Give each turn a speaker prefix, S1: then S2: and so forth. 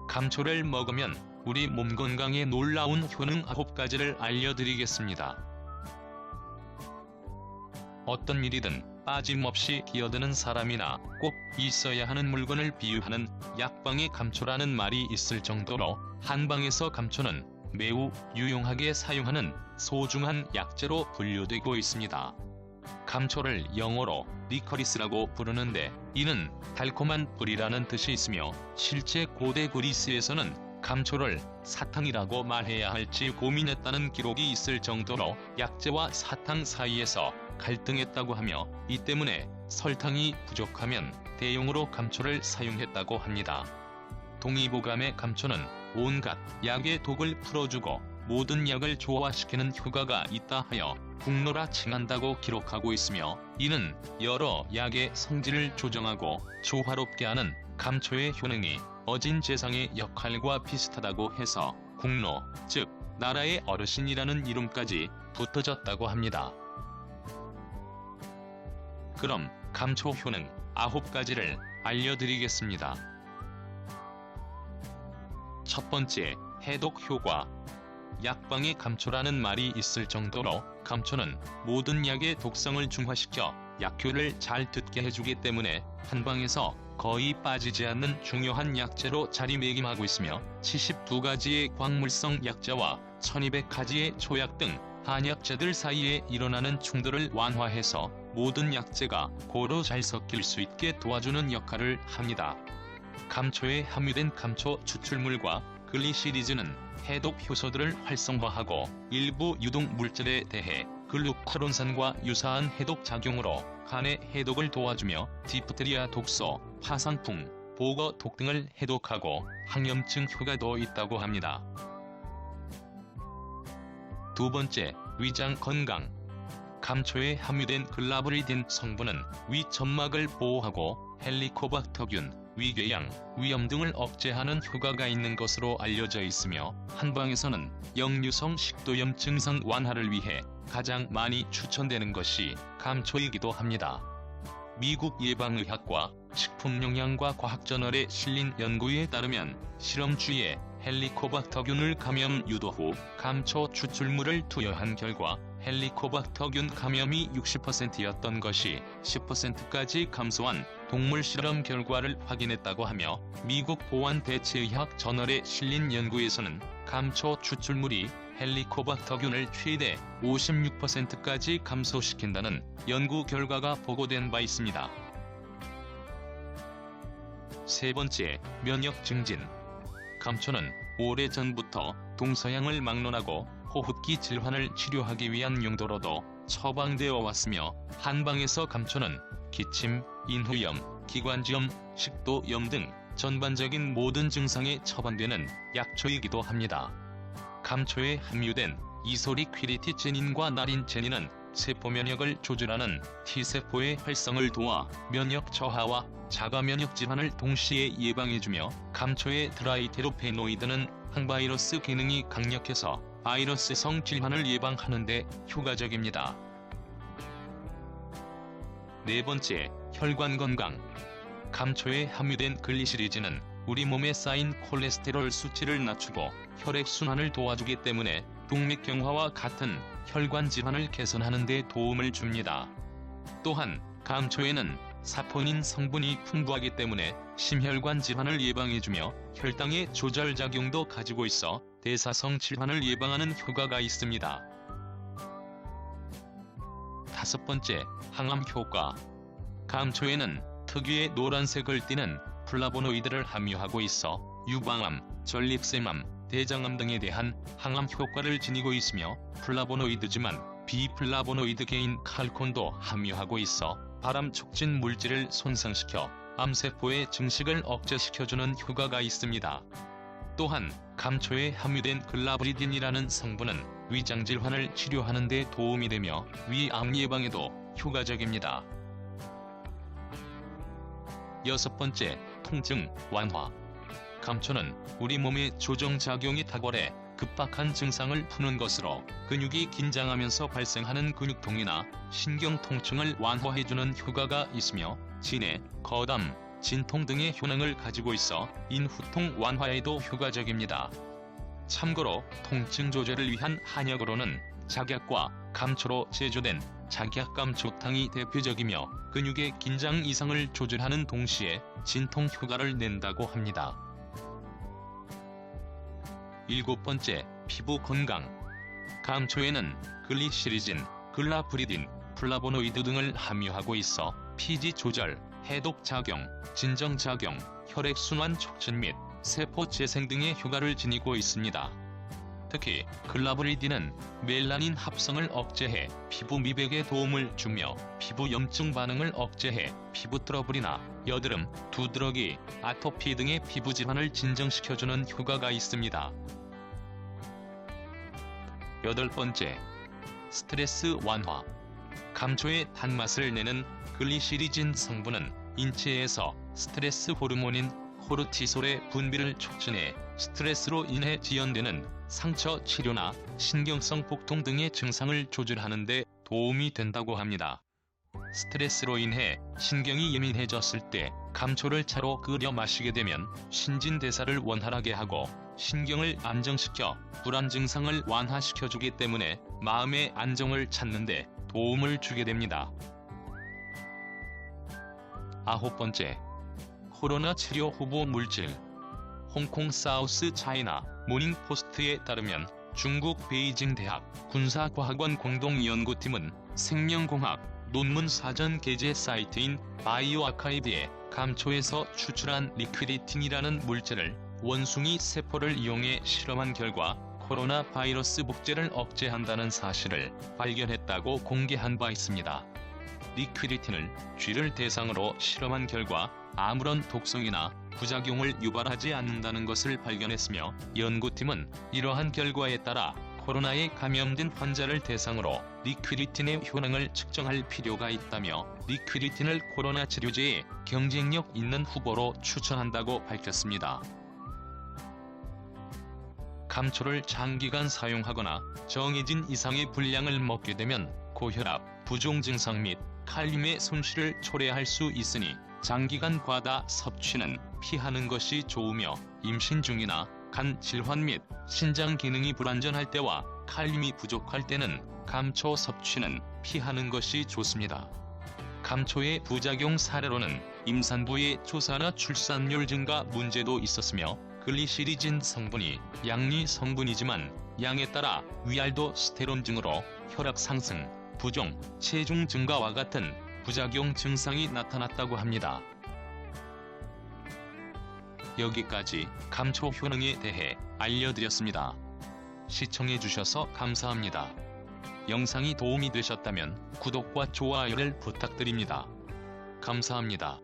S1: 감초를 먹으면 우리 몸 건강에 놀라운 효능 9가지를 알려드리겠습니다. 어떤 일이든 빠짐없이 기어드는 사람이나 꼭 있어야 하는 물건을 비유하는 약방에 감초라는 말이 있을 정도로 한방에서 감초는 매우 유용하게 사용하는 소중한 약재로 분류되고 있습니다. 감초를 영어로 리커리스라고 부르는데 이는 달콤한 꿀이라는 뜻이 있으며 실제 고대 그리스에서는 감초를 사탕이라고 말해야 할지 고민했다는 기록이 있을 정도로 약재와 사탕 사이에서 갈등했다고 하며 이 때문에 설탕이 부족하면 대용으로 감초를 사용했다고 합니다. 동의보감의 감초는 온갖 약의 독을 풀어주고 모든 약을 조화시키는 효과가 있다 하여 국노라 칭한다고 기록하고 있으며 이는 여러 약의 성질을 조정하고 조화롭게 하는 감초의 효능이 어진 제상의 역할과 비슷하다고 해서 국노, 즉 나라의 어르신이라는 이름까지 붙어졌다고 합니다. 그럼 감초 효능 9가지를 알려드리겠습니다. 첫 번째, 해독 효과. 약방에 감초라는 말이 있을 정도로 감초는 모든 약의 독성을 중화시켜 약효를 잘 듣게 해주기 때문에 한방에서 거의 빠지지 않는 중요한 약재로 자리매김하고 있으며 72가지의 광물성 약재와 1200가지의 초약 등 한약재들 사이에 일어나는 충돌을 완화해서 모든 약재가 고루 잘 섞일 수 있게 도와주는 역할을 합니다. 감초에 함유된 감초 추출물과 글리시리즈는 해독 효소들을 활성화하고 일부 유독 물질에 대해 글루카론산과 유사한 해독 작용으로 간의 해독을 도와주며 디프테리아 독소, 파상풍, 보거독 등을 해독하고 항염증 효과도 있다고 합니다. 두 번째, 위장 건강. 감초에 함유된 글라브리딘 성분은 위 점막을 보호하고 헬리코박터균, 위궤양, 위염 등을 억제하는 효과가 있는 것으로 알려져 있으며 한방에서는 역류성 식도염 증상 완화를 위해 가장 많이 추천되는 것이 감초이기도 합니다. 미국 예방의학과 식품영양과 과학저널에 실린 연구에 따르면 실험주에 헬리코박터균을 감염 유도 후 감초 추출물을 투여한 결과 헬리코박터균 감염이 60%였던 것이 10%까지 감소한 동물 실험 결과를 확인했다고 하며 미국 보안대체의학 저널에 실린 연구에서는 감초 추출물이 헬리코박터균을 최대 56%까지 감소시킨다는 연구 결과가 보고된 바 있습니다. 세 번째, 면역 증진. 감초는 오래전부터 동서양을 막론하고 호흡기 질환을 치료하기 위한 용도로도 처방되어 왔으며 한방에서 감초는 기침, 인후염, 기관지염, 식도염 등 전반적인 모든 증상에 처방되는 약초이기도 합니다. 감초에 함유된 이소리퀴리티제닌과 나린제닌은 세포 면역을 조절하는 T세포의 활성을 도와 면역 저하와 자가 면역 질환을 동시에 예방해주며 감초의 드라이테로페노이드는 항바이러스 기능이 강력해서 바이러스성 질환을 예방하는 데 효과적입니다. 네 번째, 혈관 건강. 감초에 함유된 글리시리즈는 우리 몸에 쌓인 콜레스테롤 수치를 낮추고 혈액순환을 도와주기 때문에 동맥경화와 같은 혈관 질환을 개선하는 데 도움을 줍니다. 또한 감초에는 사포닌 성분이 풍부하기 때문에 심혈관 질환을 예방해주며 혈당의 조절 작용도 가지고 있어 대사성 질환을 예방하는 효과가 있습니다. 다섯 번째, 항암 효과. 감초에는 특유의 노란색을 띠는 플라보노이드를 함유하고 있어 유방암, 전립선암, 대장암 등에 대한 항암 효과를 지니고 있으며 플라보노이드지만 비플라보노이드계인 칼콘도 함유하고 있어 발암 촉진 물질을 손상시켜 암세포의 증식을 억제시켜주는 효과가 있습니다. 또한 감초에 함유된 글라브리딘이라는 성분은 위장 질환을 치료하는 데 도움이 되며 위암 예방에도 효과적입니다. 여섯 번째, 통증 완화. 감초는 우리 몸의 조정작용이 탁월해 급박한 증상을 푸는 것으로 근육이 긴장하면서 발생하는 근육통이나 신경통증을 완화해주는 효과가 있으며 진해, 거담, 진통 등의 효능을 가지고 있어 인후통 완화에도 효과적입니다. 참고로 통증 조절을 위한 한약으로는 작약과 감초로 제조된 작약감초탕이 대표적이며 근육의 긴장 이상을 조절하는 동시에 진통 효과를 낸다고 합니다. 7번째, 피부 건강. 감초에는 글리시리진, 글라브리딘, 플라보노이드 등을 함유하고 있어 피지 조절, 해독 작용, 진정 작용, 혈액순환 촉진 및 세포 재생 등의 효과를 지니고 있습니다. 특히 글라브리딘은 멜라닌 합성을 억제해 피부 미백에 도움을 주며 피부 염증 반응을 억제해 피부 트러블이나 여드름, 두드러기, 아토피 등의 피부 질환을 진정시켜주는 효과가 있습니다. 8번째, 스트레스 완화. 감초의 단맛을 내는 글리시리진 성분은 인체에서 스트레스 호르몬인 코르티솔의 분비를 촉진해 스트레스로 인해 지연되는 상처 치료나 신경성 복통 등의 증상을 조절하는 데 도움이 된다고 합니다. 스트레스로 인해 신경이 예민해졌을 때 감초를 차로 끓여 마시게 되면 신진대사를 원활하게 하고 신경을 안정시켜 불안 증상을 완화시켜주기 때문에 마음의 안정을 찾는 데 도움을 주게 됩니다. 9번째, 코로나 치료 후보 물질. 홍콩 사우스 차이나 모닝포스트에 따르면 중국 베이징 대학 군사과학원 공동연구팀은 생명공학 논문 사전 게재 사이트인 바이오아카이브에 감초에서 추출한 리퀴리틴이라는 물질을 원숭이 세포를 이용해 실험한 결과 코로나 바이러스 복제를 억제한다는 사실을 발견했다고 공개한 바 있습니다. 리퀴리틴을 쥐를 대상으로 실험한 결과 아무런 독성이나 부작용을 유발하지 않는다는 것을 발견했으며 연구팀은 이러한 결과에 따라 코로나에 감염된 환자를 대상으로 리퀴리틴의 효능을 측정할 필요가 있다며 리퀴리틴을 코로나 치료제에 경쟁력 있는 후보로 추천한다고 밝혔습니다. 감초를 장기간 사용하거나 정해진 이상의 분량을 먹게 되면 고혈압, 부종 증상 및 칼륨의 손실을 초래할 수 있으니 장기간 과다 섭취는 피하는 것이 좋으며 임신 중이나 간 질환 및 신장 기능이 불안전할 때와 칼륨이 부족할 때는 감초 섭취는 피하는 것이 좋습니다. 감초의 부작용 사례로는 임산부의 조사나 출산율 증가 문제도 있었으며 글리시리진 성분이 양리 성분이지만 양에 따라 위알도 스테론 등으로 혈압 상승, 부종, 체중 증가와 같은 부작용 증상이 나타났다고 합니다. 여기까지 감초 효능에 대해 알려드렸습니다. 시청해주셔서 감사합니다. 영상이 도움이 되셨다면 구독과 좋아요를 부탁드립니다. 감사합니다.